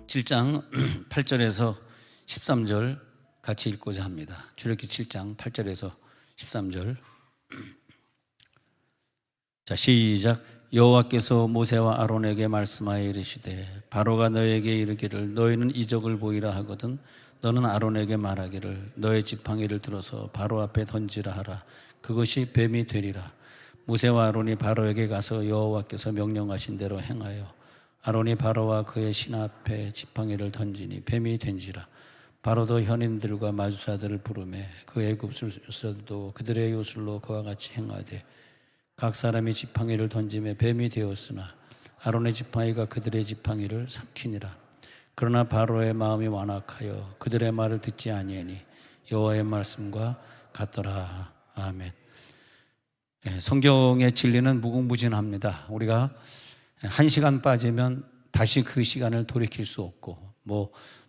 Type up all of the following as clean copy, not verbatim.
7장 8절에서 13절 같이 읽고자 합니다. 출애굽기 7장 8절에서 13절. 자, 시작. 여호와께서 모세와 아론에게 말씀하여 이르시되 바로가 너에게 이르기를 너희는 이적을 보이라 하거든 너는 아론에게 말하기를 너의 지팡이를 들어서 바로 앞에 던지라 하라. 그것이 뱀이 되리라. 모세와 아론이 바로에게 가서 여호와께서 명령하신 대로 행하여 아론이 바로와 그의 신 앞에 지팡이를 던지니 뱀이 된지라. 바로도 현인들과 마주사들을 부르매 그 애굽술사들도 그들의 요술로 그와 같이 행하되 각 사람이 지팡이를 던지며 뱀이 되었으나 아론의 지팡이가 그들의 지팡이를 삼키니라. 그러나 바로의 마음이 완악하여 그들의 말을 듣지 아니하니 여호와의 말씀과 같더라. 아멘. 성경의 진리는 무궁무진합니다. 우리가 한 시간 빠지면 다시 그 시간을 돌이킬 수 없고,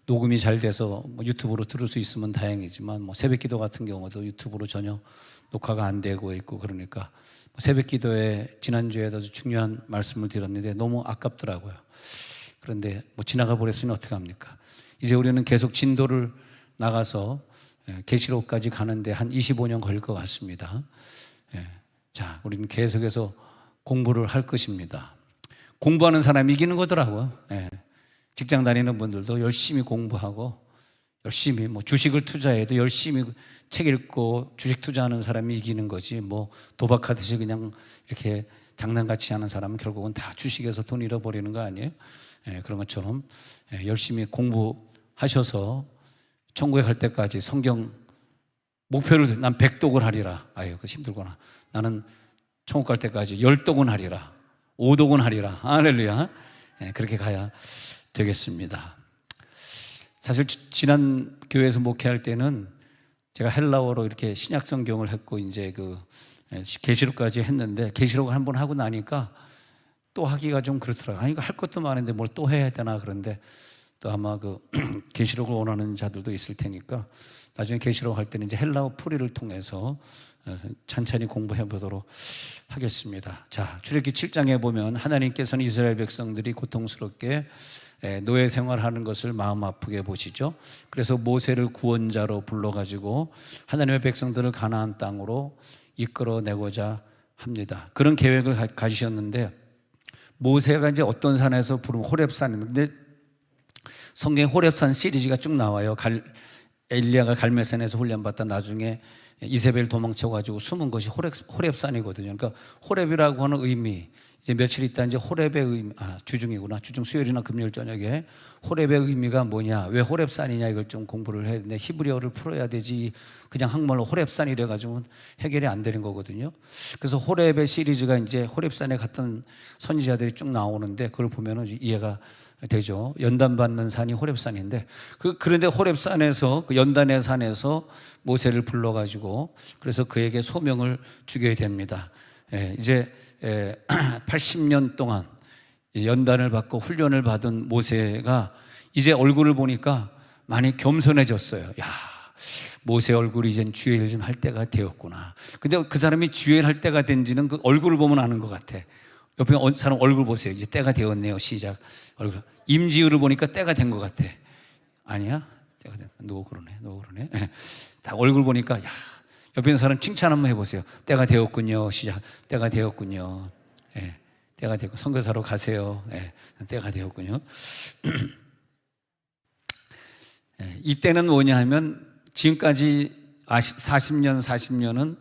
녹음이 잘 돼서 유튜브로 들을 수 있으면 다행이지만, 새벽기도 같은 경우도 유튜브로 전혀 녹화가 안 되고 있고, 그러니까 새벽기도에 지난주에도 아주 중요한 말씀을 드렸는데 너무 아깝더라고요. 그런데 지나가 버렸으니 어떡합니까? 이제 우리는 계속 진도를 나가서 계시록까지 가는데 한 25년 걸릴 것 같습니다. 자, 우리는 계속해서 공부를 할 것입니다. 공부하는 사람이 이기는 거더라고요. 직장 다니는 분들도 열심히 공부하고 열심히 주식을 투자해도 열심히 책 읽고 주식 투자하는 사람이 이기는 거지, 도박하듯이 그냥 이렇게 장난같이 하는 사람은 결국은 다 주식에서 돈 잃어버리는 거 아니에요? 그런 것처럼 열심히 공부하셔서 천국에 갈 때까지 성경 목표를 난 100독을 하리라. 아유, 그 힘들구나. 나는 천국 갈 때까지 10독은 하리라. 5독은 하리라. 할렐루야. 그렇게 가야 되겠습니다. 사실 지난 교회에서 목회할 때는 제가 헬라어로 이렇게 신약 성경을 했고 이제 계시록까지 했는데, 계시록을 한번 하고 나니까 또 하기가 좀 그렇더라고요. 아니, 할 것도 많은데 뭘 또 해야 되나. 그런데 또 아마 계시록을 원하는 자들도 있을 테니까 나중에 계시록 할 때는 이제 헬라어 풀이를 통해서 찬찬히 공부해 보도록 하겠습니다. 자, 출애굽기 7장에 보면 하나님께서는 이스라엘 백성들이 고통스럽게 노예 생활하는 것을 마음 아프게 보시죠. 그래서 모세를 구원자로 불러가지고 하나님의 백성들을 가나안 땅으로 이끌어내고자 합니다. 그런 계획을 가지셨는데, 모세가 이제 어떤 산에서 부르면 호렙산인데, 성경에 호렙산 시리즈가 쭉 나와요. 엘리야가 갈멜산에서 훈련받다 나중에 이세벨 도망쳐가지고 숨은 것이 호렙산이거든요. 그러니까 호렙이라고 하는 의미, 이제 며칠 있다 이제 호렙의 의미, 주중이구나. 주중 수요일이나 금요일 저녁에 호렙의 의미가 뭐냐, 왜 호렙산이냐, 이걸 좀 공부를 해야 되는데 히브리어를 풀어야 되지 그냥 한국말로 호렙산 이래가지고 해결이 안 되는 거거든요. 그래서 호렙의 시리즈가 이제 호렙산에 갔던 선지자들이 쭉 나오는데 그걸 보면은 이해가 되죠. 연단받는 산이 호렙산인데, 그런데 호렙산에서, 연단의 산에서 모세를 불러가지고 그래서 그에게 소명을 주게 됩니다. 이제 80년 동안 연단을 받고 훈련을 받은 모세가 이제 얼굴을 보니까 많이 겸손해졌어요. 야, 모세 얼굴이 이젠 주의 일 좀 할 때가 되었구나. 근데 그 사람이 주의 일 할 때가 된지는 그 얼굴을 보면 아는 것 같아. 옆에 사람 얼굴 보세요. 이제 때가 되었네요. 시작. 얼굴. 임지의를 보니까 때가 된 것 같아. 아니야? 때가 된. 너 그러네. 다 얼굴 보니까, 야, 옆에 있는 사람 칭찬 한번 해보세요. 때가 되었군요. 시작. 때가 되었군요. 때가 되고 선교사로 가세요. 때가 되었군요. 이때는 뭐냐 하면, 지금까지 40년은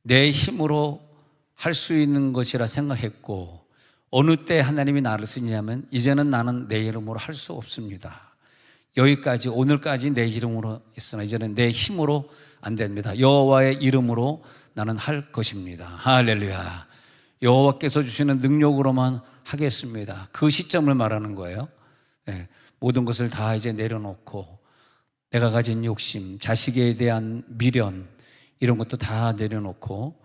내 힘으로 할 수 있는 것이라 생각했고, 어느 때 하나님이 나를 쓰냐면 이제는 나는 내 이름으로 할 수 없습니다. 여기까지, 오늘까지 내 이름으로 있으나 이제는 내 힘으로 안 됩니다. 여호와의 이름으로 나는 할 것입니다. 할렐루야. 여호와께서 주시는 능력으로만 하겠습니다. 그 시점을 말하는 거예요. 모든 것을 다 이제 내려놓고 내가 가진 욕심, 자식에 대한 미련, 이런 것도 다 내려놓고,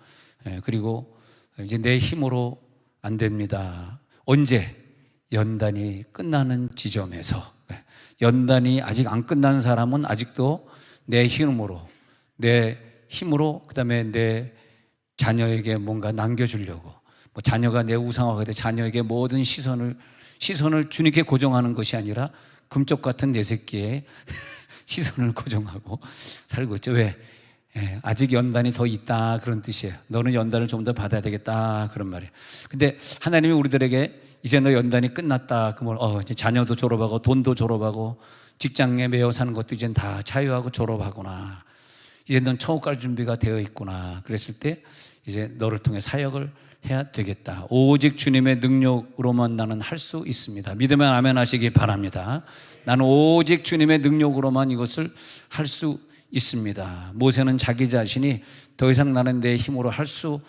그리고 이제 내 힘으로 안 됩니다. 언제? 연단이 끝나는 지점에서. 연단이 아직 안 끝난 사람은 아직도 내 힘으로, 그다음에 내 자녀에게 뭔가 남겨주려고, 자녀가 내 우상화가 돼 자녀에게 모든 시선을 주님께 고정하는 것이 아니라 금쪽 같은 내 새끼에 시선을 고정하고 살고 있죠. 왜? 아직 연단이 더 있다 그런 뜻이에요. 너는 연단을 좀 더 받아야 되겠다 그런 말이에요. 근데 하나님이 우리들에게 이제 너 연단이 끝났다 그러면 이제 자녀도 졸업하고 돈도 졸업하고 직장에 매여 사는 것도 이제 다 자유하고 졸업하구나. 이제 넌 천국 갈 준비가 되어 있구나. 그랬을 때 이제 너를 통해 사역을 해야 되겠다. 오직 주님의 능력으로만 나는 할 수 있습니다. 믿으면 아멘 하시기 바랍니다. 나는 오직 주님의 능력으로만 이것을 할 수 있습니다. 모세는 자기 자신이 더 이상 나는 내 힘으로 할 수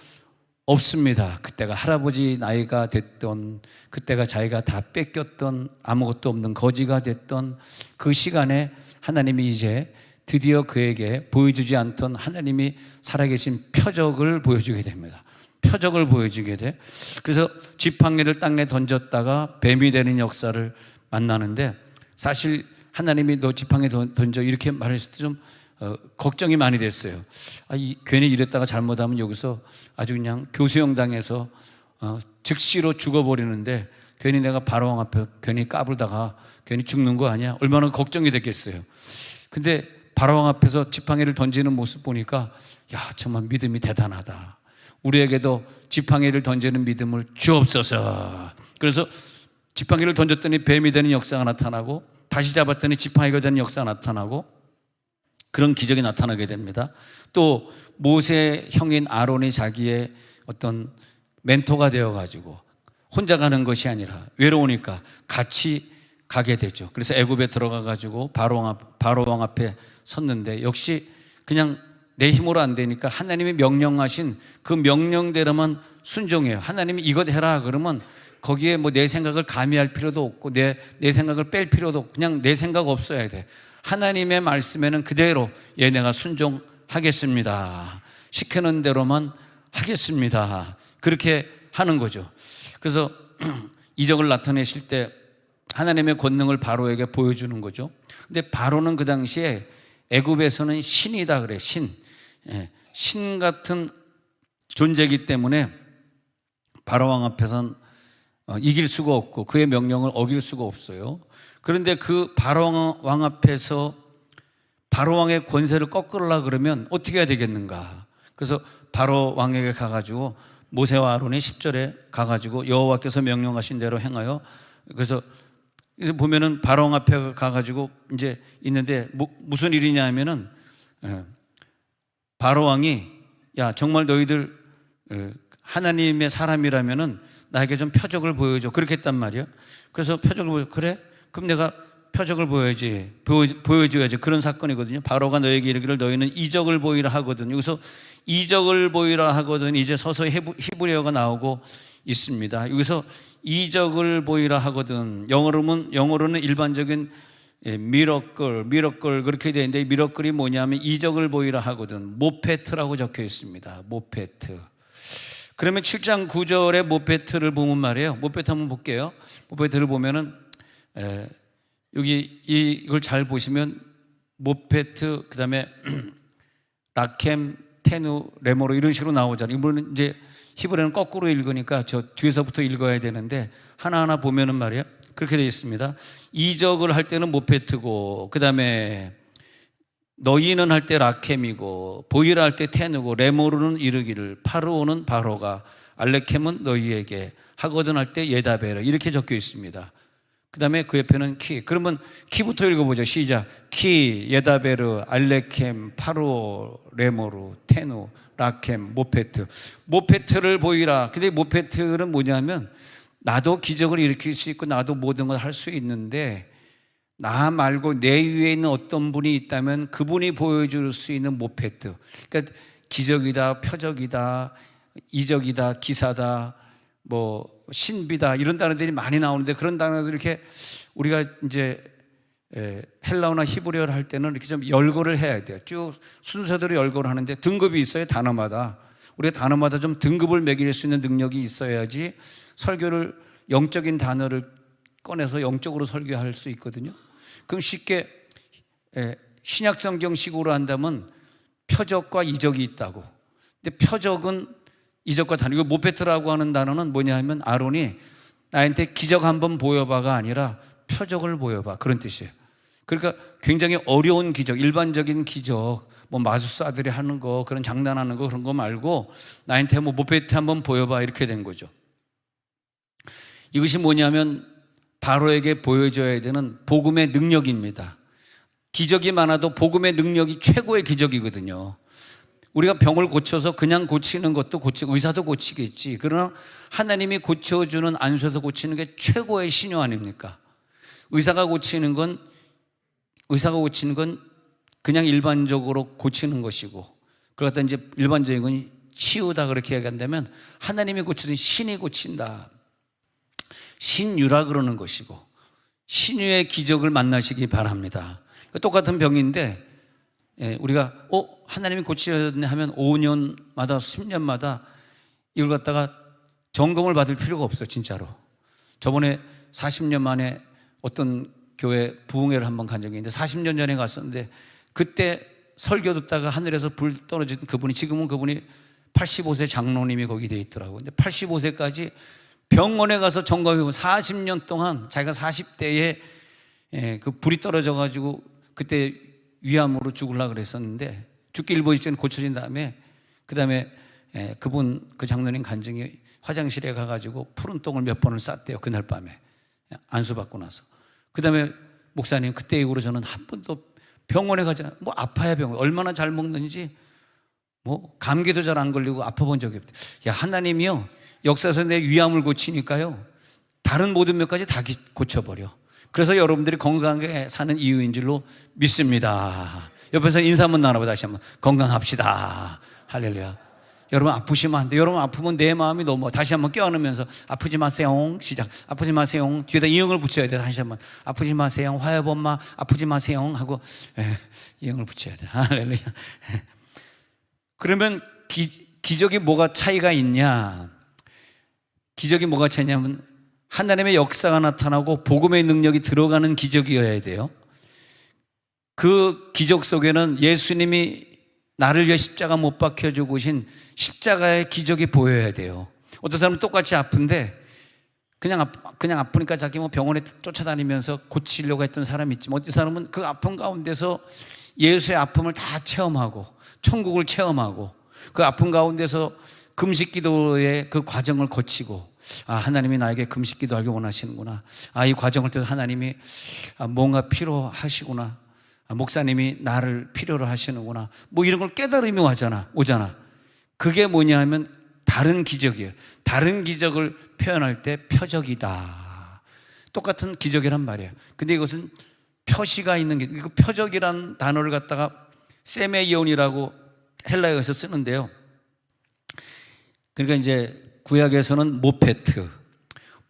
없습니다. 그때가 할아버지 나이가 됐던, 그때가 자기가 다 뺏겼던, 아무것도 없는 거지가 됐던 그 시간에 하나님이 이제 드디어 그에게 보여주지 않던 하나님이 살아계신 표적을 보여주게 됩니다. 표적을 보여주게 돼. 그래서 지팡이를 땅에 던졌다가 뱀이 되는 역사를 만나는데, 사실 하나님이 너 지팡이 던져 이렇게 말했을 때 좀 걱정이 많이 됐어요. 괜히 이랬다가 잘못하면 여기서 아주 그냥 교수형 당해서 즉시로 죽어버리는데 괜히 내가 바로왕 앞에 괜히 까불다가 괜히 죽는 거 아니야? 얼마나 걱정이 됐겠어요. 근데 바로왕 앞에서 지팡이를 던지는 모습 보니까 야, 정말 믿음이 대단하다. 우리에게도 지팡이를 던지는 믿음을 주옵소서. 그래서 지팡이를 던졌더니 뱀이 되는 역사가 나타나고, 다시 잡았더니 지팡이가 되는 역사가 나타나고, 그런 기적이 나타나게 됩니다. 또 모세 형인 아론이 자기의 어떤 멘토가 되어가지고 혼자 가는 것이 아니라 외로우니까 같이 가게 되죠. 그래서 애굽에 들어가가지고 바로왕 앞에 섰는데, 역시 그냥 내 힘으로 안 되니까 하나님이 명령하신 그 명령대로만 순종해요. 하나님이 이것 해라 그러면 거기에 뭐 내 생각을 가미할 필요도 없고 내 생각을 뺄 필요도 없고 그냥 내 생각 없어야 돼. 하나님의 말씀에는 그대로 내가 순종하겠습니다. 시키는 대로만 하겠습니다. 그렇게 하는 거죠. 그래서 이적을 나타내실 때 하나님의 권능을 바로에게 보여주는 거죠. 근데 바로는 그 당시에 애굽에서는 신이다 그래. 신 같은 존재이기 때문에 바로왕 앞에서는 이길 수가 없고 그의 명령을 어길 수가 없어요. 그런데 그 바로왕 앞에서 바로왕의 권세를 꺾으려고 그러면 어떻게 해야 되겠는가? 그래서 바로왕에게 가가지고 모세와 아론이 10절에 가가지고 여호와께서 명령하신 대로 행하여, 그래서 보면은 바로왕 앞에 가가지고 이제 있는데 무슨 일이냐 하면은 바로왕이 야, 정말 너희들 하나님의 사람이라면은 나에게 좀 표적을 보여줘. 그렇게 했단 말이야. 그래서 표적을 보여. 그래? 그럼 내가 표적을 보여줘야지. 그런 사건이거든요. 바로가 너에게 이르기를 너희는 이적을 보이라 하거든. 여기서 이적을 보이라 하거든. 이제 서서히 히브리어가 나오고 있습니다. 여기서 이적을 보이라 하거든. 영어로는 일반적인 미러클 그렇게 되어 있는데, 미러클이 뭐냐면 이적을 보이라 하거든. 모페트라고 적혀 있습니다. 모페트. 그러면 7장 9절에 모페트를 보면 말이에요. 모페트 한번 볼게요. 모페트를 보면은 여기 이걸 잘 보시면 모페트, 그 다음에 라켐, 테누, 레모로 이런 식으로 나오잖아요. 이거는 이제 히브리어는 거꾸로 읽으니까 저 뒤에서부터 읽어야 되는데 하나하나 보면은 말이에요. 그렇게 되어 있습니다. 이적을 할 때는 모페트고, 그 다음에 너희는 할 때 라켐이고, 보이라 할 때 테누고, 레모르는 이르기를, 파르오는 바로가, 알레켐은 너희에게, 하거든 할 때 예다베르, 이렇게 적혀 있습니다. 그 다음에 그 옆에는 키. 그러면 키부터 읽어보죠. 시작. 키, 예다베르, 알레켐, 파르오, 레모르, 테누, 라켐, 모페트. 모페트를 보이라. 근데 모페트는 뭐냐면 나도 기적을 일으킬 수 있고 나도 모든 걸 할 수 있는데, 나 말고 내 위에 있는 어떤 분이 있다면 그분이 보여줄 수 있는 모페트. 그러니까 기적이다, 표적이다, 이적이다, 기사다, 뭐 신비다, 이런 단어들이 많이 나오는데, 그런 단어들 이렇게 우리가 이제 헬라어나 히브리어를 할 때는 이렇게 좀 열거를 해야 돼요. 쭉 순서대로 열거를 하는데 등급이 있어요. 단어마다. 우리가 단어마다 좀 등급을 매길 수 있는 능력이 있어야지 설교를, 영적인 단어를 꺼내서 영적으로 설교할 수 있거든요. 그럼 쉽게 신약성경식으로 한다면 표적과 이적이 있다고. 근데 표적은 이적과 다르고, 모페트라고 하는 단어는 뭐냐 하면 아론이 나한테 기적 한번 보여봐가 아니라 표적을 보여봐, 그런 뜻이에요. 그러니까 굉장히 어려운 기적, 일반적인 기적, 뭐 마술사들이 하는 거, 그런 장난하는 거, 그런 거 말고 나한테 뭐 모페트 한번 보여봐, 이렇게 된 거죠. 이것이 뭐냐면 바로에게 보여줘야 되는 복음의 능력입니다. 기적이 많아도 복음의 능력이 최고의 기적이거든요. 우리가 병을 고쳐서 그냥 고치는 것도 고치고 의사도 고치겠지. 그러나 하나님이 고쳐주는, 안수해서 고치는 게 최고의 신효 아닙니까? 의사가 고치는 건 그냥 일반적으로 고치는 것이고, 그러다 이제 일반적인 건 치유다, 그렇게 얘기한다면 하나님이 고치든 신이 고친다, 신유라 그러는 것이고, 신유의 기적을 만나시기 바랍니다. 똑같은 병인데 우리가 하나님이 고치셨네 하면 5년마다 10년마다 이걸 갖다가 점검을 받을 필요가 없어. 진짜로 저번에 40년 만에 어떤 교회 부흥회를 한번 간 적이 있는데, 40년 전에 갔었는데 그때 설교 듣다가 하늘에서 불 떨어진 그분이, 지금은 그분이 85세 장로님이 거기 돼 있더라고요. 근데 85세까지 병원에 가서 점검해보면 40년 동안 자기가 40대에 그 불이 떨어져 가지고 그때 위암으로 죽으려고 그랬었는데, 죽기 일보 직전에 고쳐진 다음에 그다음에 그분, 그 장로님 간증이 화장실에 가가지고 푸른 똥을 몇 번을 쌌대요. 그날 밤에 안수받고 나서. 그다음에 목사님, 그때 이후로 저는 한 번도 병원에 가지, 뭐 아파야 병원, 얼마나 잘 먹는지 뭐 감기도 잘 안 걸리고 아파본 적이 없대. 야, 하나님이요 역사에서 내 위암을 고치니까요 다른 모든 것까지 다 고쳐버려. 그래서 여러분들이 건강하게 사는 이유인 줄로 믿습니다. 옆에서 인사 한번 나눠봐. 다시 한번 건강합시다. 할렐루야. 여러분 아프시면 안 돼. 여러분 아프면 내 마음이 너무, 다시 한번 껴안으면서 아프지 마세요. 시작. 아프지 마세요. 뒤에다 이응을 붙여야 돼. 다시 한번 아프지 마세요. 화요일 엄마 아프지 마세요 하고 이응을 붙여야 돼. 할렐루야. 그러면 기적이 뭐가 차이가 있냐? 기적이 뭐가 차이냐면 하나님의 역사가 나타나고 복음의 능력이 들어가는 기적이어야 돼요. 그 기적 속에는 예수님이 나를 위해 십자가 못 박혀 죽으신 십자가의 기적이 보여야 돼요. 어떤 사람은 똑같이 아픈데 그냥 아프니까 자기 뭐 병원에 쫓아다니면서 고치려고 했던 사람이 있지만, 어떤 사람은 그 아픔 가운데서 예수의 아픔을 다 체험하고 천국을 체험하고 그 아픔 가운데서 금식 기도의 그 과정을 거치고, 하나님이 나에게 금식 기도하기 원하시는구나. 이 과정을 통해서 하나님이 뭔가 필요하시구나. 목사님이 나를 필요로 하시는구나. 뭐 이런 걸 깨달음이 오잖아. 그게 뭐냐 하면 다른 기적이에요. 다른 기적을 표현할 때 표적이다. 똑같은 기적이란 말이에요. 근데 이것은 표시가 있는 게, 이거 표적이란 단어를 갖다가 세메이온이라고 헬라어에서 쓰는데요. 그러니까 이제 구약에서는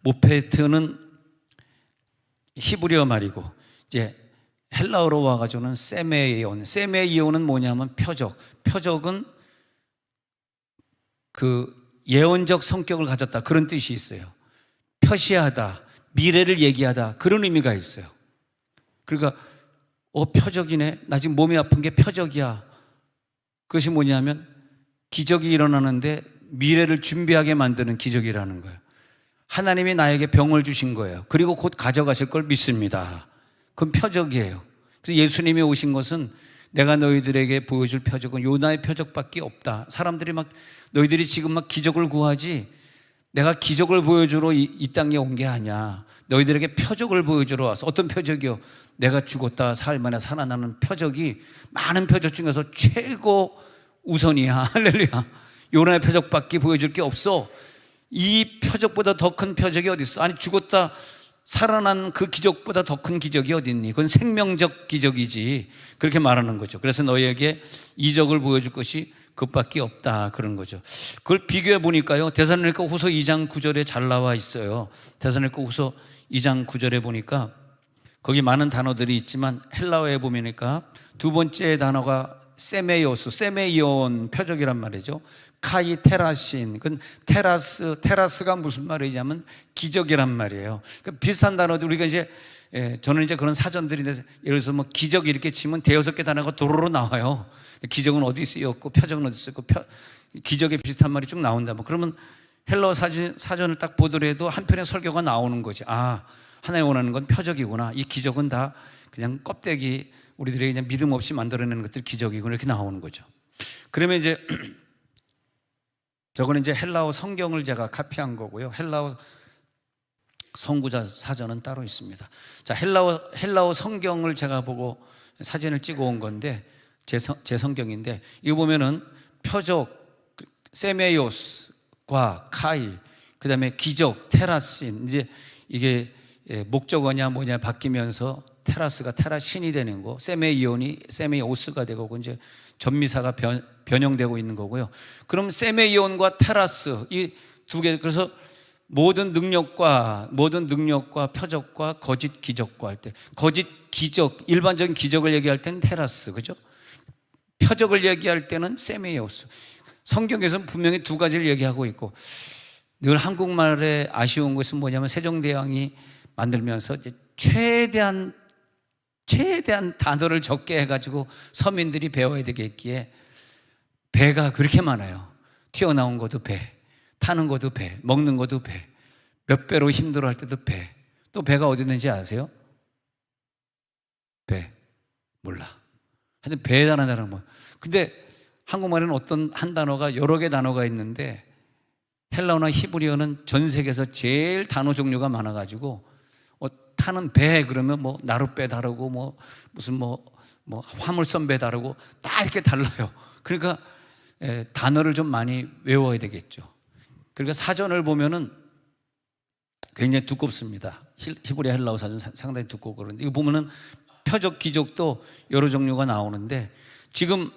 모페트는 히브리어 말이고, 이제 헬라어로 와가지고는 세메이온은 뭐냐면 표적은 그 예언적 성격을 가졌다, 그런 뜻이 있어요. 표시하다, 미래를 얘기하다, 그런 의미가 있어요. 그러니까 표적이네, 나 지금 몸이 아픈 게 표적이야. 그것이 뭐냐면 기적이 일어나는데 미래를 준비하게 만드는 기적이라는 거예요. 하나님이 나에게 병을 주신 거예요. 그리고 곧 가져가실 걸 믿습니다. 그건 표적이에요. 그래서 예수님이 오신 것은 내가 너희들에게 보여줄 표적은 요나의 표적밖에 없다. 사람들이 너희들이 지금 기적을 구하지 내가 기적을 보여주러 이 땅에 온 게 아니야. 너희들에게 표적을 보여주러 왔어. 어떤 표적이요? 내가 죽었다 사흘 만에 살아나는 표적이 많은 표적 중에서 최고 우선이야. 할렐루야. 요나의 표적밖에 보여줄 게 없어. 이 표적보다 더 큰 표적이 어디 있어? 아니, 죽었다 살아난 그 기적보다 더 큰 기적이 어디 있니? 그건 생명적 기적이지. 그렇게 말하는 거죠. 그래서 너희에게 이적을 보여줄 것이 그것밖에 없다, 그런 거죠. 그걸 비교해 보니까요, 데살로니가 후서 2장 9절에 잘 나와 있어요. 데살로니가 후서 2장 9절에 보니까 거기 많은 단어들이 있지만 헬라어에 보니까 두 번째 단어가 세메이온 표적이란 말이죠. 카이 테라신, 그건 테라스가 무슨 말이냐면 기적이란 말이에요. 그러니까 비슷한 단어들 우리가 이제 저는 이제 그런 사전들인데, 예를 들어서 기적 이렇게 치면 대여섯 개 단어가 도로로 나와요. 기적은 어디 쓰였고 표적은 어디 쓰였고 기적에 비슷한 말이 쭉 나온다. 그러면 헬라어 사전을 딱 보더라도 한 편의 설교가 나오는 거지. 하나님 원하는 건 표적이구나. 이 기적은 다 그냥 껍데기, 우리들이 그냥 믿음 없이 만들어내는 것들이 기적이구나, 이렇게 나오는 거죠. 그러면 이제 저거는 이제 헬라어 성경을 제가 카피한 거고요. 헬라어 선구자 사전은 따로 있습니다. 자, 헬라어 성경을 제가 보고 사진을 찍어 온 건데, 제 성경인데, 이거 보면은 표적, 세메이오스과 카이, 그 다음에 기적, 테라신, 이제 이게 목적어냐 뭐냐 바뀌면서 테라스가 테라신이 되는 거, 세메이온이 세메이오스가 되고, 이제 전미사가 변형되고 있는 거고요. 그럼 세메이온과 테라스, 이 두 개, 그래서 모든 능력과 표적과 거짓 기적과 할 때, 거짓 기적, 일반적인 기적을 얘기할 때는 테라스, 그죠? 표적을 얘기할 때는 세메이오스. 성경에서는 분명히 두 가지를 얘기하고 있고, 늘 한국말에 아쉬운 것은 뭐냐면 세종대왕이 만들면서 최대한 단어를 적게 해가지고 서민들이 배워야 되겠기에 배가 그렇게 많아요. 튀어나온 것도 배, 타는 것도 배, 먹는 것도 배, 몇 배로 힘들어할 때도 배. 또 배가 어디 있는지 아세요? 배 몰라. 하여튼 배라는 단어 뭐. 근데 한국말에는 어떤 한 단어가 여러 개 단어가 있는데, 헬라어나 히브리어는 전 세계에서 제일 단어 종류가 많아가지고, 타는 배 그러면 뭐 나룻배 다르고 무슨 화물선 배 다르고 다 이렇게 달라요. 그러니까 단어를 좀 많이 외워야 되겠죠. 그러니까 사전을 보면은 굉장히 두껍습니다. 히브리 헬라어 사전 상당히 두껍고, 그런데 이거 보면은 표적 기적도 여러 종류가 나오는데, 지금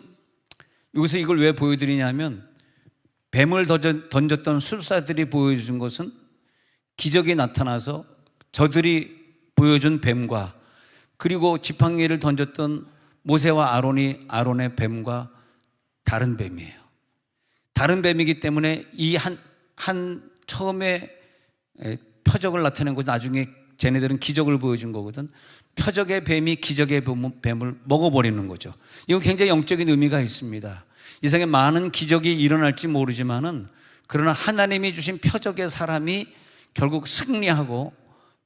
여기서 이걸 왜 보여드리냐면, 뱀을 던졌던 술사들이 보여준 것은 기적이 나타나서 저들이 보여준 뱀과, 그리고 지팡이를 던졌던 모세와 아론의 뱀과 다른 뱀이에요. 다른 뱀이기 때문에 이 한 처음에 표적을 나타낸 것은 나중에 쟤네들은 기적을 보여준 거거든. 표적의 뱀이 기적의 뱀을 먹어버리는 거죠. 이건 굉장히 영적인 의미가 있습니다. 이 세상에 많은 기적이 일어날지 모르지만은, 그러나 하나님이 주신 표적의 사람이 결국 승리하고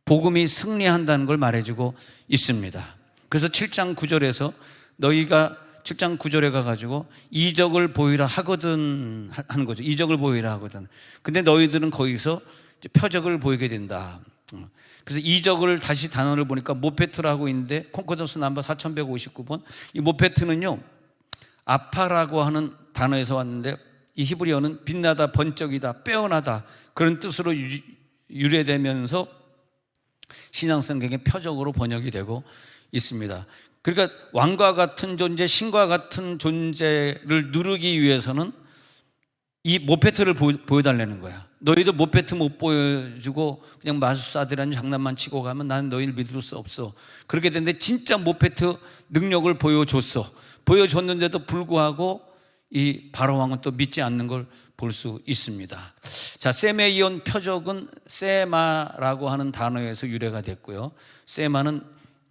복음이 승리한다는 걸 말해주고 있습니다. 그래서 7장 9절에서 너희가 7장 9절에 가가지고 이적을 보이라 하거든 하는 거죠. 이적을 보이라 하거든. 근데 너희들은 거기서 표적을 보이게 된다. 그래서 이적을 다시 단어를 보니까 모페트라고 있는데, 콩코더스 넘버 4159번. 이 모페트는요, 아파라고 하는 단어에서 왔는데, 이 히브리어는 빛나다, 번쩍이다, 빼어나다, 그런 뜻으로 유래되면서 신약성경의 표적으로 번역이 되고 있습니다. 그러니까 왕과 같은 존재, 신과 같은 존재를 누르기 위해서는 이 모페트를 보여달라는 거야. 너희도 모페트 못 보여주고 그냥 마술사들이라는 장난만 치고 가면 나는 너희를 믿을 수 없어. 그렇게 됐는데 진짜 모페트 능력을 보여줬는데도 불구하고 이 바로왕은 또 믿지 않는 걸 볼 수 있습니다. 자, 세메이온 표적은 세마라고 하는 단어에서 유래가 됐고요. 세마는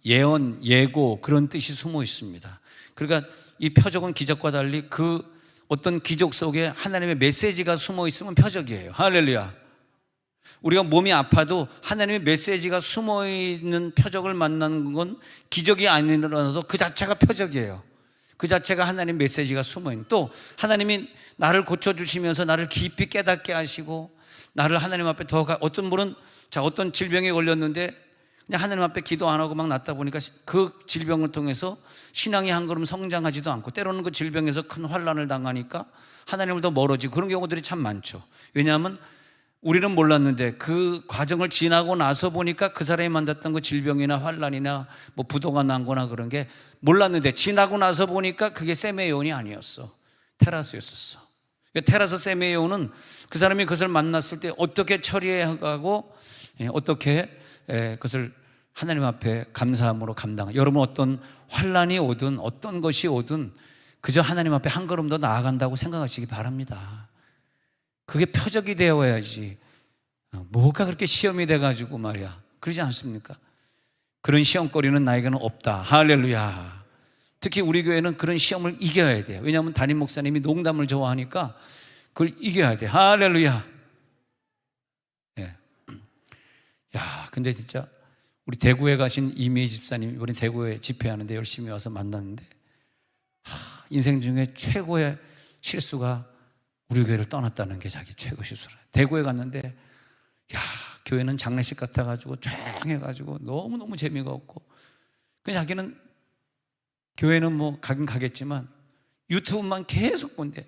예언, 예고, 그런 뜻이 숨어 있습니다. 그러니까 이 표적은 기적과 달리 그 어떤 기적 속에 하나님의 메시지가 숨어 있으면 표적이에요. 할렐루야. 우리가 몸이 아파도 하나님의 메시지가 숨어 있는 표적을 만나는 건 기적이 아니라도 그 자체가 표적이에요. 그 자체가 하나님 메시지가 숨어 있는, 또 하나님이 나를 고쳐주시면서 나를 깊이 깨닫게 하시고 나를 하나님 앞에 어떤 분은 어떤 질병에 걸렸는데 그냥 하나님 앞에 기도 안 하고 막 낫다 보니까 그 질병을 통해서 신앙이 한 걸음 성장하지도 않고, 때로는 그 질병에서 큰 환난을 당하니까 하나님을 더 멀어지고, 그런 경우들이 참 많죠. 왜냐하면 우리는 몰랐는데 그 과정을 지나고 나서 보니까 그 사람이 만났던 그 질병이나 환난이나 부도가 난 거나 그런 게 몰랐는데, 지나고 나서 보니까 그게 세메온이 아니었어. 테라스였었어. 테라스 세메온은 그 사람이 그것을 만났을 때 어떻게 처리해가고 어떻게 그것을 하나님 앞에 감사함으로 감당. 여러분, 어떤 환난이 오든 어떤 것이 오든 그저 하나님 앞에 한 걸음 더 나아간다고 생각하시기 바랍니다. 그게 표적이 되어야지. 뭐가 그렇게 시험이 돼가지고 말이야, 그러지 않습니까? 그런 시험거리는 나에게는 없다. 할렐루야. 특히 우리 교회는 그런 시험을 이겨야 돼요. 왜냐하면 담임 목사님이 농담을 좋아하니까 그걸 이겨야 돼. 할렐루야. 예. 야, 근데 진짜 우리 대구에 가신 이미희 집사님 이번에 대구에 집회하는데 열심히 와서 만났는데 인생 중에 최고의 실수가 우리 교회를 떠났다는 게 자기 최고 실수라. 대구에 갔는데 교회는 장례식 같아가지고 조용해가지고 너무너무 재미가 없고 그냥 자기는 교회는 뭐 가긴 가겠지만 유튜브만 계속 본대.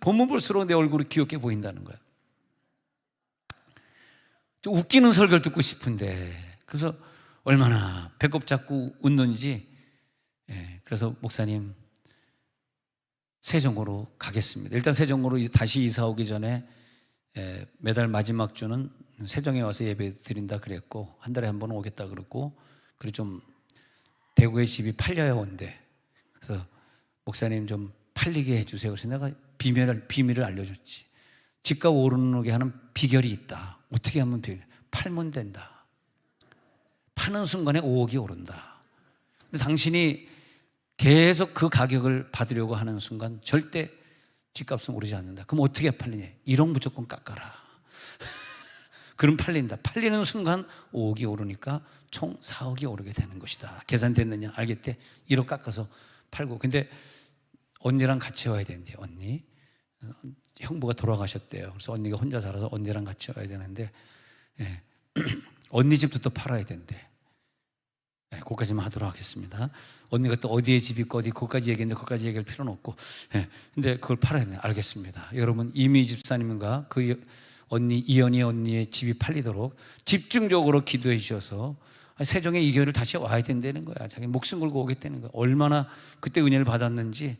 보면 볼수록 내 얼굴이 귀엽게 보인다는 거야. 좀 웃기는 설교를 듣고 싶은데 그래서 얼마나 배꼽 잡고 웃는지. 그래서 목사님 세종으로 가겠습니다. 일단 세종으로 다시 이사 오기 전에 매달 마지막 주는 세종에 와서 예배 드린다 그랬고 한 달에 한 번은 오겠다 그랬고 그리고 좀 대구에 집이 팔려야 온대. 그래서 목사님 좀 팔리게 해주세요. 그래서 내가 비밀을 알려줬지. 집값 오르게 하는 비결이 있다. 어떻게 하면 팔면 된다. 파는 순간에 5억이 오른다. 근데 당신이 계속 그 가격을 받으려고 하는 순간 절대 집값은 오르지 않는다. 그럼 어떻게 팔리냐? 1억 무조건 깎아라. 그럼 팔린다. 팔리는 순간 5억이 오르니까 총 4억이 오르게 되는 것이다. 계산됐느냐? 알겠대. 1억 깎아서 팔고. 근데 언니랑 같이 와야 된대요. 언니 형부가 돌아가셨대요. 그래서 언니가 혼자 살아서 언니랑 같이 와야 되는데 언니 집도 또 팔아야 된대. 그것까지만 하도록 하겠습니다. 언니가 또 어디에 집이 있고 어디 그것까지 얘기했는데 그것까지 얘기할 필요는 없고 근데 그걸 팔아야 되네. 알겠습니다. 여러분 이미 집사님과 그 언니 이연희 언니의 집이 팔리도록 집중적으로 기도해 주셔서 세종에 이 교회를 다시 와야 된다는 거야. 자기 목숨 걸고 오겠다는 거야. 얼마나 그때 은혜를 받았는지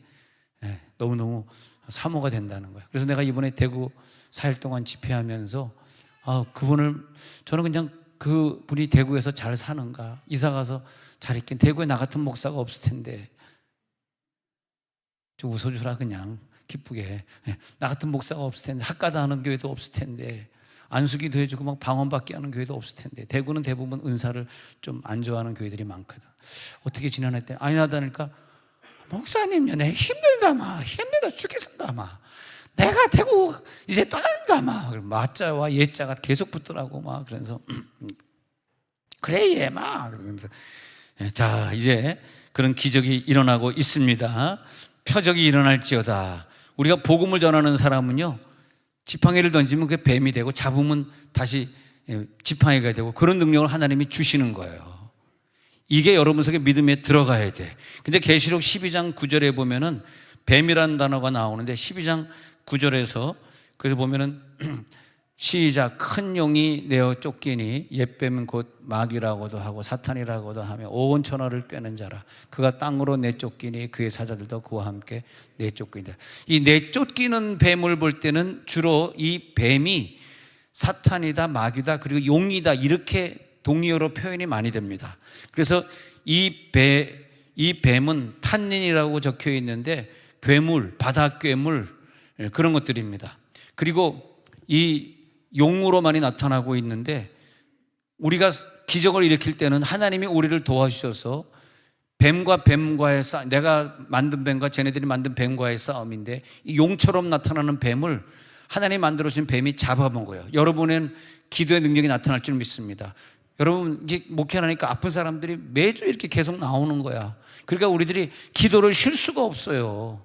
너무너무 사모가 된다는 거야. 그래서 내가 이번에 대구 4일 동안 집회하면서 그분을 저는 그냥 그분이 대구에서 잘 사는가, 이사 가서 잘 있긴, 대구에 나 같은 목사가 없을 텐데 좀 웃어주라. 그냥 기쁘게. 나 같은 목사가 없을 텐데, 학가다 하는 교회도 없을 텐데, 안수기도 해주고 막 방언받게 하는 교회도 없을 텐데, 대구는 대부분 은사를 좀 안 좋아하는 교회들이 많거든. 어떻게 지내나 했더니 아니하다니까 목사님요, 내 힘들다 죽겠습니다. 내가 대구 이제 떠난다 맞자와 예자가 계속 붙더라고. 그래서 그래 얘 그러면서 자 이제 그런 기적이 일어나고 있습니다. 표적이 일어날지어다. 우리가 복음을 전하는 사람은요, 지팡이를 던지면 그게 뱀이 되고 잡으면 다시 지팡이가 되고 그런 능력을 하나님이 주시는 거예요. 이게 여러분 속에 믿음에 들어가야 돼. 근데 계시록 12장 9절에 보면은 뱀이라는 단어가 나오는데 12장 9절에서 그래서 보면은 시작, 큰 용이 내어 쫓기니 옛뱀은 곧 마귀라고도 하고 사탄이라고도 하며 온 천하를 꿰는 자라. 그가 땅으로 내쫓기니 그의 사자들도 그와 함께 내쫓기니라. 이 내쫓기는 뱀을 볼 때는 주로 이 뱀이 사탄이다, 마귀다, 그리고 용이다 이렇게 동의어로 표현이 많이 됩니다. 그래서 이 뱀은 탄닌이라고 적혀 있는데 괴물, 바다 괴물 그런 것들입니다. 그리고 이 용으로 많이 나타나고 있는데 우리가 기적을 일으킬 때는 하나님이 우리를 도와주셔서 뱀과의 싸움, 내가 만든 뱀과 쟤네들이 만든 뱀과의 싸움인데 이 용처럼 나타나는 뱀을 하나님이 만들어주신 뱀이 잡아먹어요. 여러분은 기도의 능력이 나타날 줄 믿습니다. 여러분 이게 목회하니까 아픈 사람들이 매주 이렇게 계속 나오는 거야. 그러니까 우리들이 기도를 쉴 수가 없어요.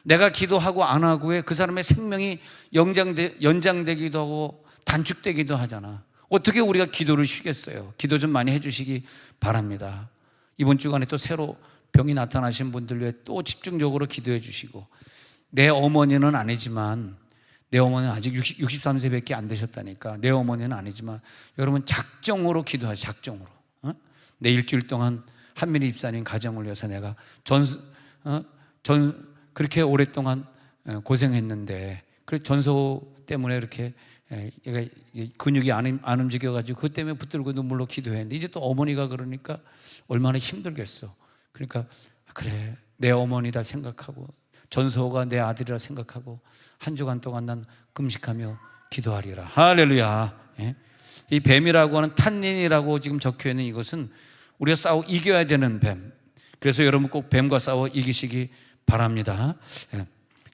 내가 기도하고 안 하고에 그 사람의 생명이 연장되기도 하고 단축되기도 하잖아. 어떻게 우리가 기도를 쉬겠어요? 기도 좀 많이 해주시기 바랍니다. 이번 주간에 또 새로 병이 나타나신 분들 위해 또 집중적으로 기도해 주시고, 내 어머니는 아니지만, 내 어머니는 아직 63세밖에 안 되셨다니까. 내 어머니는 아니지만 여러분 작정으로 기도하세요. 작정으로. 내 일주일 동안 한민희 집사님 가정을 위해서 내가 그렇게 오랫동안 고생했는데, 그래서 전소 때문에 이렇게 얘가 근육이 안 움직여가지고 그것 때문에 붙들고 눈물로 기도했는데, 이제 또 어머니가 그러니까 얼마나 힘들겠어. 그러니까 그래, 내 어머니다 생각하고 전소가 내 아들이라 생각하고 한 주간 동안 난 금식하며 기도하리라. 할렐루야. 이 뱀이라고 하는 탄닌이라고 지금 적혀있는 이것은 우리가 싸워 이겨야 되는 뱀. 그래서 여러분 꼭 뱀과 싸워 이기시기 바랍니다.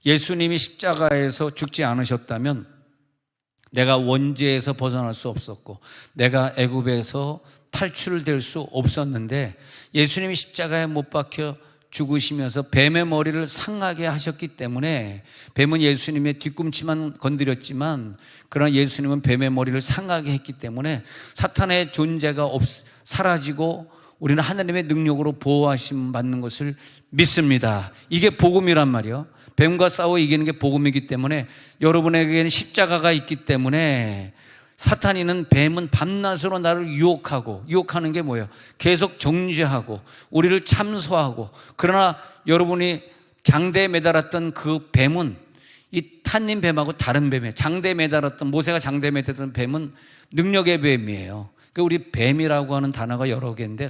예수님이 십자가에서 죽지 않으셨다면 내가 원죄에서 벗어날 수 없었고 내가 애굽에서 탈출될 수 없었는데 예수님이 십자가에 못 박혀 죽으시면서 뱀의 머리를 상하게 하셨기 때문에, 뱀은 예수님의 뒤꿈치만 건드렸지만 그러나 예수님은 뱀의 머리를 상하게 했기 때문에 사탄의 존재가 사라지고 우리는 하나님의 능력으로 보호하심 받는 것을 믿습니다. 이게 복음이란 말이에요. 뱀과 싸워 이기는 게 복음이기 때문에 여러분에게는 십자가가 있기 때문에 사탄이는, 뱀은 밤낮으로 나를 유혹하는 게 뭐예요? 계속 정죄하고 우리를 참소하고, 그러나 여러분이 장대에 매달았던 그 뱀은 이 탄닌 뱀하고 다른 뱀이에요. 장대에 매달았던, 모세가 장대에 매달았던 뱀은 능력의 뱀이에요. 그러니까 우리 뱀이라고 하는 단어가 여러 개인데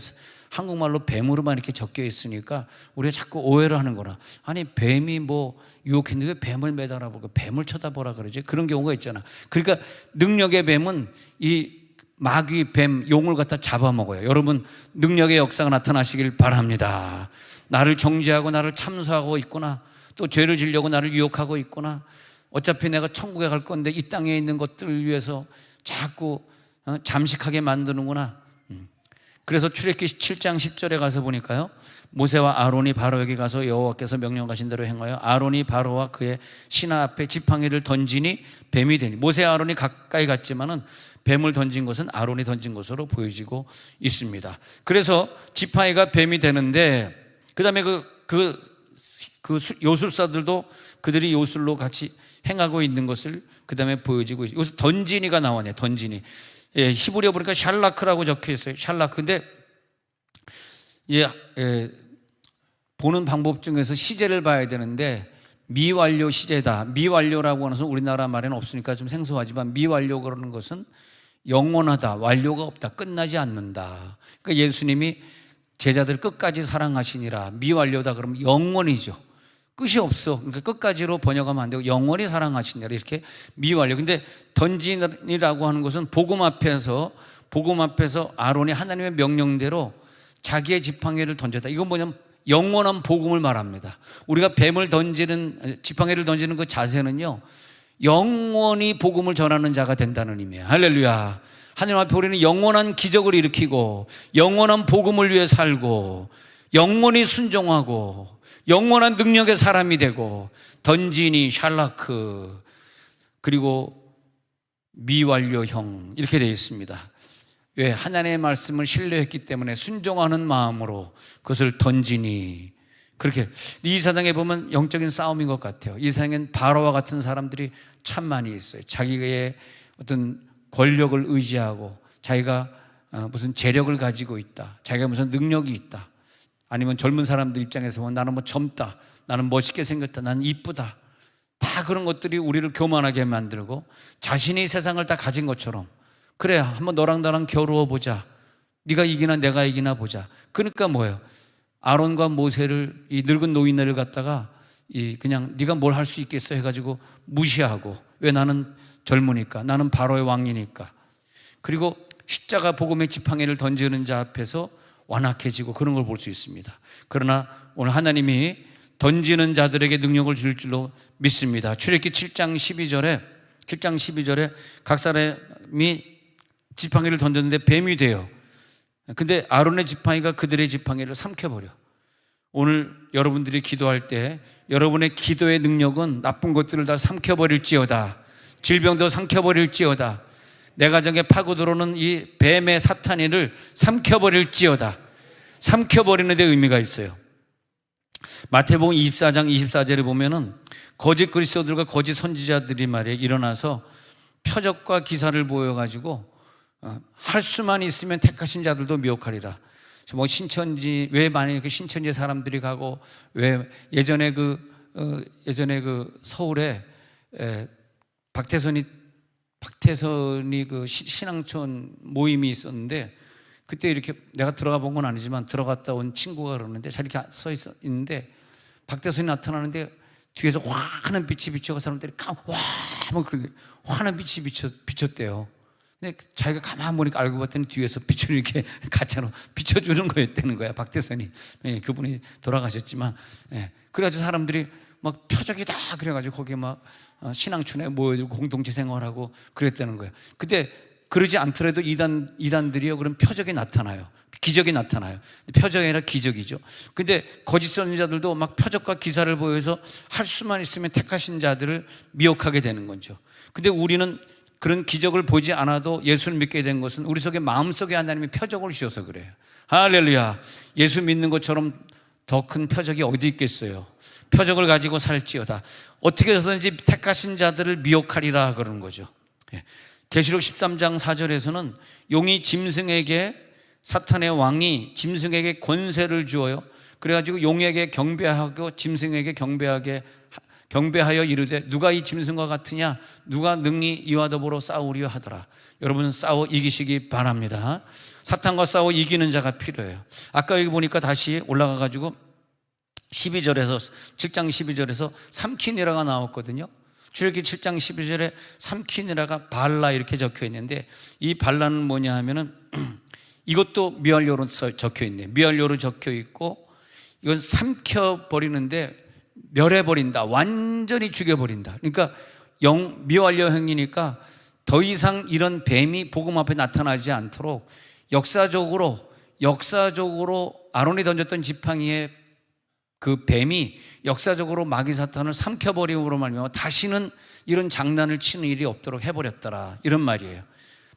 한국말로 뱀으로만 이렇게 적혀 있으니까 우리가 자꾸 오해를 하는 거라. 아니, 뱀이 뭐 유혹했는데 왜 뱀을 매달아보고 뱀을 쳐다보라 그러지? 그런 경우가 있잖아. 그러니까 능력의 뱀은 이 마귀, 뱀, 용을 갖다 잡아먹어요. 여러분, 능력의 역사가 나타나시길 바랍니다. 나를 정죄하고 나를 참소하고 있구나, 또 죄를 지려고 나를 유혹하고 있구나, 어차피 내가 천국에 갈 건데 이 땅에 있는 것들을 위해서 자꾸 잠식하게 만드는구나. 그래서 출애굽기 7장 10절에 가서 보니까요, 모세와 아론이 바로에게 가서 여호와께서 명령하신 대로 행하여 아론이 바로와 그의 신하 앞에 지팡이를 던지니 뱀이 되니, 모세와 아론이 가까이 갔지만은 뱀을 던진 것은 아론이 던진 것으로 보여지고 있습니다. 그래서 지팡이가 뱀이 되는데, 그 다음에 그 요술사들도 그들이 요술로 같이 행하고 있는 것을 그 다음에 보여지고 있어요. 여기서 던지니가 나오네요. 던지니. 예, 히브리어 보니까 샬라크라고 적혀 있어요. 샬라크. 근데 이제 보는 방법 중에서 시제를 봐야 되는데, 미완료 시제다. 미완료라고 하는 것은 우리나라 말에는 없으니까 좀 생소하지만, 미완료 그러는 것은 영원하다, 완료가 없다, 끝나지 않는다. 그러니까 예수님이 제자들 끝까지 사랑하시니라. 미완료다 그러면 영원이죠. 끝이 없어. 그러니까 끝까지로 번역하면 안 되고 영원히 사랑하시니라, 이렇게 미완료. 근데 던지니라고 하는 것은 복음 앞에서 아론이 하나님의 명령대로 자기의 지팡이를 던졌다. 이건 뭐냐면 영원한 복음을 말합니다. 우리가 지팡이를 던지는 그 자세는요, 영원히 복음을 전하는 자가 된다는 의미예요. 할렐루야. 하나님 앞에 우리는 영원한 기적을 일으키고 영원한 복음을 위해 살고 영원히 순종하고 영원한 능력의 사람이 되고, 던지니, 샬라크, 그리고 미완료형, 이렇게 되어 있습니다. 왜? 하나님의 말씀을 신뢰했기 때문에 순종하는 마음으로 그것을 던지니. 그렇게 이 세상에 보면 영적인 싸움인 것 같아요. 이 세상엔 바로와 같은 사람들이 참 많이 있어요. 자기의 어떤 권력을 의지하고 자기가 무슨 재력을 가지고 있다, 자기가 무슨 능력이 있다, 아니면 젊은 사람들 입장에서 보면 나는 뭐 젊다, 나는 멋있게 생겼다, 나는 이쁘다, 다 그런 것들이 우리를 교만하게 만들고 자신이 세상을 다 가진 것처럼, 그래 한번 너랑 나랑 겨루어 보자, 네가 이기나 내가 이기나 보자. 그러니까 뭐예요? 아론과 모세를, 이 늙은 노인네를 갖다가 그냥 네가 뭘 할 수 있겠어 해가지고 무시하고, 왜? 나는 젊으니까, 나는 바로의 왕이니까. 그리고 십자가 복음의 지팡이를 던지는 자 앞에서 완악해지고 그런 걸 볼 수 있습니다. 그러나 오늘 하나님이 던지는 자들에게 능력을 줄 줄로 믿습니다. 출애굽기 7장 12절에 각 사람이 지팡이를 던졌는데 뱀이 돼요. 근데 아론의 지팡이가 그들의 지팡이를 삼켜버려. 오늘 여러분들이 기도할 때 여러분의 기도의 능력은 나쁜 것들을 다 삼켜버릴지어다, 질병도 삼켜버릴지어다, 내 가정에 파고 들어오는 이 뱀의 사탄이를 삼켜버릴지어다. 삼켜버리는 데 의미가 있어요. 마태복음 24장 24절에 보면은 거짓 그리스도들과 거짓 선지자들이 말이에요, 일어나서 표적과 기사를 보여가지고 할 수만 있으면 택하신 자들도 미혹하리라. 뭐 신천지, 왜 만약에 그 신천지 사람들이 가고, 왜 예전에 그 서울에 박태선이 그 신앙촌 모임이 있었는데, 그때 이렇게 내가 들어가 본 건 아니지만 들어갔다 온 친구가 그러는데, 잘 이렇게 서 있는데 박태선이 나타나는데 뒤에서 환한 빛이 비춰서 사람들이 뭐 그렇게 환한 빛이 비쳤대요. 근데 자기가 가만 보니까 알고 봤더니 뒤에서 빛을 이렇게 가짜로 비춰주는 거였다는 거야, 박태선이. 예, 그분이 돌아가셨지만. 예, 그래가지고 사람들이 막 표적이다 그래가지고 거기에 막 신앙촌에 모여들고 공동체 생활하고 그랬다는 거예요. 근데 그러지 않더라도 이단들이요, 그런 표적이 나타나요. 기적이 나타나요. 표적이 아니라 기적이죠. 근데 거짓 선지자들도 막 표적과 기사를 보여서 할 수만 있으면 택하신 자들을 미혹하게 되는 거죠. 근데 우리는 그런 기적을 보지 않아도 예수를 믿게 된 것은 우리 속에, 마음속에 하나님이 표적을 주셔서 그래요. 할렐루야. 예수 믿는 것처럼 더 큰 표적이 어디 있겠어요. 표적을 가지고 살지어다. 어떻게 해서든지 택하신 자들을 미혹하리라 그러는 거죠. 계시록 13장 4절에서는 용이 짐승에게, 사탄의 왕이 짐승에게 권세를 주어요. 그래가지고 용에게 경배하고 짐승에게 경배하여 이르되 누가 이 짐승과 같으냐, 누가 능히 이와 더불어 싸우려 하더라. 여러분, 싸워 이기시기 바랍니다. 사탄과 싸워 이기는 자가 필요해요. 아까 여기 보니까 다시 올라가가지고 7장 12절에서 삼키니라가 나왔거든요. 출애굽기 7장 12절에 삼키니라가 발라 이렇게 적혀 있는데, 이 발라는 뭐냐 하면은 이것도 미완료로 적혀 있네요. 미완료로 적혀 있고, 이건 삼켜버리는데 멸해버린다, 완전히 죽여버린다. 그러니까 미완료형이니까 더 이상 이런 뱀이 복음 앞에 나타나지 않도록 역사적으로 아론이 던졌던 지팡이에 그 뱀이 역사적으로 마귀 사탄을 삼켜버림으로 말미암아 다시는 이런 장난을 치는 일이 없도록 해버렸더라, 이런 말이에요.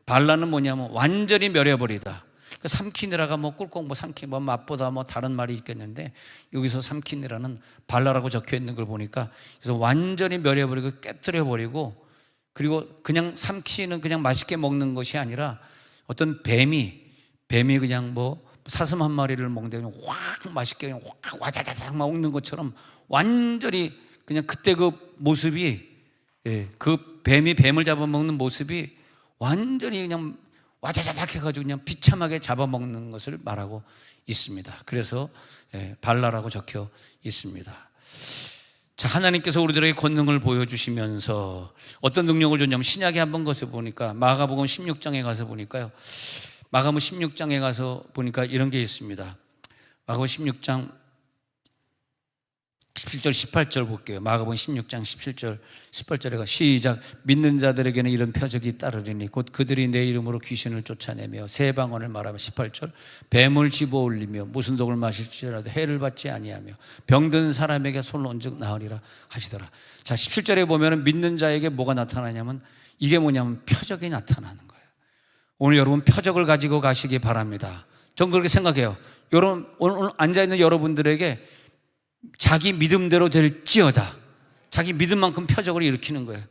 발라는 뭐냐면 완전히 멸해버리다. 삼키니라가 뭐 꿀꺽 뭐 삼키 뭐 맛보다 뭐 다른 말이 있겠는데, 여기서 삼키니라는 발라라고 적혀 있는 걸 보니까, 그래서 완전히 멸해버리고 깨뜨려버리고, 그리고 그냥 삼키는 그냥 맛있게 먹는 것이 아니라 어떤 뱀이 그냥 뭐 사슴 한 마리를 먹는데 그냥 확 맛있게 그냥 확 와자자작 먹는 것처럼 완전히 그냥 그때 그 모습이, 그 뱀을 잡아먹는 모습이 완전히 그냥 와자자작 해가지고 그냥 비참하게 잡아먹는 것을 말하고 있습니다. 그래서 발라라고 적혀 있습니다. 자, 하나님께서 우리들에게 권능을 보여주시면서 어떤 능력을 줬냐면, 신약에 한번 가서 보니까 마가복음 16장에 가서 보니까요, 마가복음 16장에 가서 보니까 이런 게 있습니다. 마가복음 16장 17절 18절 볼게요. 마가복음 16장 17절 18절에 가 시작. 믿는 자들에게는 이런 표적이 따르리니 곧 그들이 내 이름으로 귀신을 쫓아내며 새 방언을 말하며 18절 뱀을 집어올리며 무슨 독을 마실지라도 해를 받지 아니하며 병든 사람에게 손을 얹어 나으리라 하시더라. 자, 17절에 보면은 믿는 자에게 뭐가 나타나냐면, 이게 뭐냐면 표적이 나타나는 거예요. 오늘 여러분 표적을 가지고 가시기 바랍니다. 전 그렇게 생각해요. 여러분, 오늘 앉아있는 여러분들에게 자기 믿음대로 될지어다, 자기 믿음만큼 표적을 일으키는 거예요.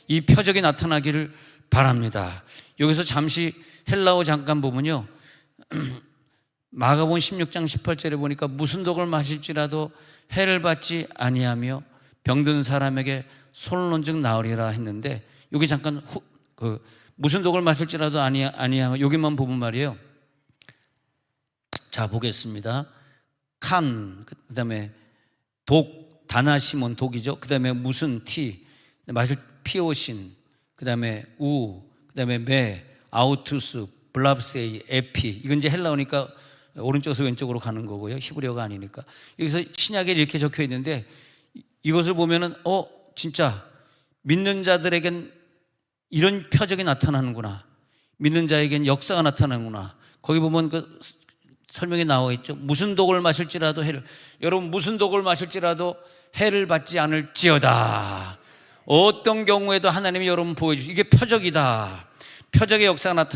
이 표적이 나타나기를 바랍니다. 여기서 잠시 헬라어 잠깐 보면요, 마가복음 16장 18절에 보니까 무슨 독을 마실지라도 해를 받지 아니하며 병든 사람에게 손을 얹어 나으리라 했는데, 여기 잠깐 무슨 독을 마실지라도 아니하며 여기만 보면 말이에요. 자, 보겠습니다. 그 다음에 독, 다나시몬 독이죠. 그 다음에 무슨 티, 마실 피오신, 그 다음에 그 다음에 아우투스, 블랍세이, 에피. 이건 이제 헬라어니까 오른쪽에서 왼쪽으로 가는 거고요. 히브리어가 아니니까. 여기서 신약에 이렇게 적혀 있는데, 이것을 보면은 진짜 믿는 자들에겐 이런 표적이 나타나는구나, 믿는 자에겐 역사가 나타나는구나. 거기 보면 그 설명이 나와 있죠. 무슨 독을 마실지라도 여러분, 무슨 독을 마실지라도 해를 받지 않을지어다. 어떤 경우에도 하나님이 여러분 보여주시, 이게 표적이다, 표적의 역사가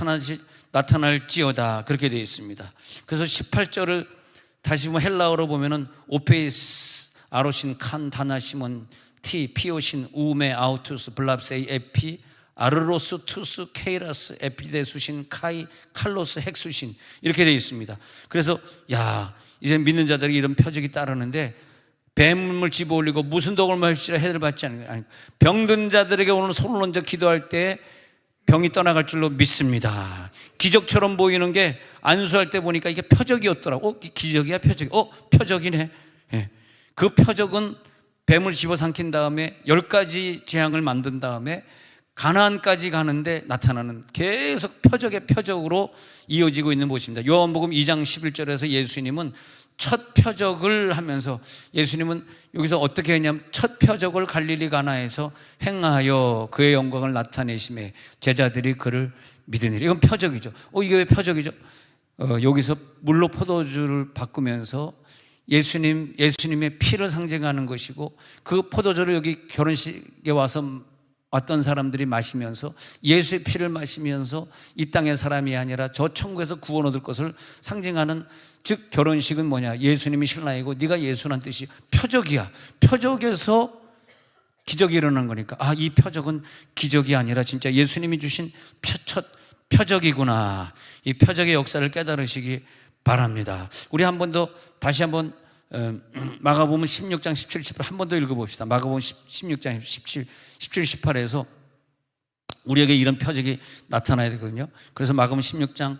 나타날지어다, 그렇게 되어 있습니다. 그래서 18절을 다시 헬라어로 보면은 오페이스, 아로신, 칸, 다나시몬, 티, 피오신, 우메, 아우투스, 블랍세이, 에피, 아르로스, 투스, 케이라스, 에피데수신, 카이, 칼로스, 헥수신, 이렇게 되어 있습니다. 그래서 이제 믿는 자들이 이런 표적이 따르는데, 뱀을 집어올리고 무슨 독을 마실지라 해를 받지 않는, 병든 자들에게 오늘 손을 얹어 기도할 때 병이 떠나갈 줄로 믿습니다. 기적처럼 보이는 게 안수할 때 보니까 이게 표적이었더라고. 기적이야, 표적이. 표적이네. 그 표적은 뱀을 집어삼킨 다음에 10가지 재앙을 만든 다음에 가나안까지 가는데 나타나는 계속 표적의 표적으로 이어지고 있는 모습입니다. 요한복음 2장 11절에서 예수님은 첫 표적을 하면서, 예수님은 여기서 어떻게 했냐면 첫 표적을 갈릴리 가나에서 행하여 그의 영광을 나타내심에 제자들이 그를 믿으니라. 이건 표적이죠. 이게 왜 표적이죠? 여기서 물로 포도주를 바꾸면서 예수님의 피를 상징하는 것이고, 그 포도주를 여기 결혼식에 왔던 사람들이 마시면서 예수의 피를 마시면서 이 땅의 사람이 아니라 저 천국에서 구원 얻을 것을 상징하는, 즉 결혼식은 뭐냐? 예수님이 신랑이고 네가 예수란 뜻이 표적이야. 표적에서 기적이 일어난 거니까, 이 표적은 기적이 아니라 진짜 예수님이 주신 첫 표적이구나. 이 표적의 역사를 깨달으시기 바랍니다. 우리 한 번 더 다시 한번 마가복음 16장 17, 18 한 번 더 읽어봅시다. 마가복음 16장 17, 18에서 우리에게 이런 표적이 나타나야 되거든요. 그래서 마가복음 16장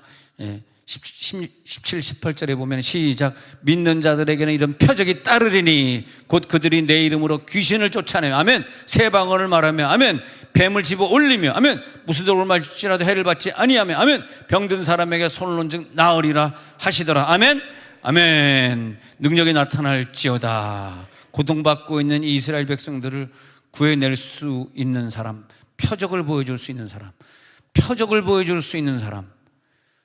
17, 18절에 보면 시작. 믿는 자들에게는 이런 표적이 따르리니 곧 그들이 내 이름으로 귀신을 쫓아내며 아멘, 새 방언을 말하며 아멘, 뱀을 집어 올리며 아멘, 무슨 돌을 말지라도 해를 받지 아니하며 아멘, 병든 사람에게 손을 얹은 즉 나으리라 하시더라. 아멘, 아멘. 능력이 나타날지어다. 고통받고 있는 이 이스라엘 백성들을 구해낼 수 있는 사람, 표적을 보여줄 수 있는 사람, 표적을 보여줄 수 있는 사람,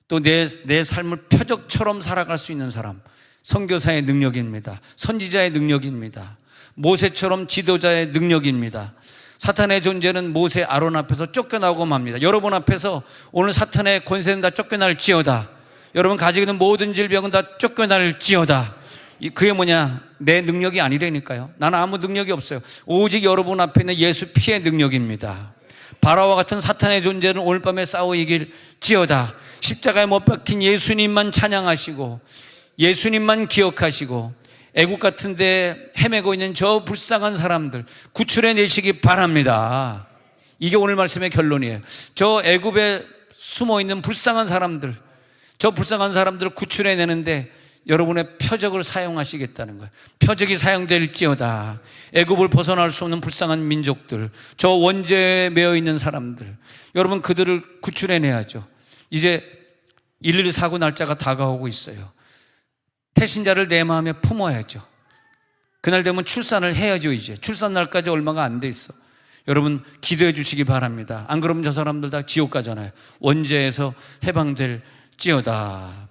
또 내 삶을 표적처럼 살아갈 수 있는 사람, 선교사의 능력입니다. 선지자의 능력입니다. 모세처럼 지도자의 능력입니다. 사탄의 존재는 모세, 아론 앞에서 쫓겨나고 맙니다. 여러분 앞에서 오늘 사탄의 권세는 다 쫓겨날지어다. 여러분 가지고 있는 모든 질병은 다 쫓겨날지어다. 그게 뭐냐? 내 능력이 아니라니까요. 나는 아무 능력이 없어요. 오직 여러분 앞에 있는 예수 피의 능력입니다. 바라와 같은 사탄의 존재는 오늘 밤에 싸워 이길지어다. 십자가에 못 박힌 예수님만 찬양하시고 예수님만 기억하시고 애국 같은 데 헤매고 있는 저 불쌍한 사람들 구출해내시기 바랍니다. 이게 오늘 말씀의 결론이에요. 저 애국에 숨어있는 불쌍한 사람들, 저 불쌍한 사람들을 구출해내는데 여러분의 표적을 사용하시겠다는 거예요. 표적이 사용될지어다. 애굽을 벗어날 수 없는 불쌍한 민족들, 저 원죄에 매여 있는 사람들, 여러분 그들을 구출해내야죠. 이제 112 사고 날짜가 다가오고 있어요. 태신자를 내 마음에 품어야죠. 그날 되면 출산을 해야죠. 이제 출산 날까지 얼마가 안 돼 있어. 여러분 기도해 주시기 바랍니다. 안 그러면 저 사람들 다 지옥 가잖아요. 원죄에서 해방될지어다.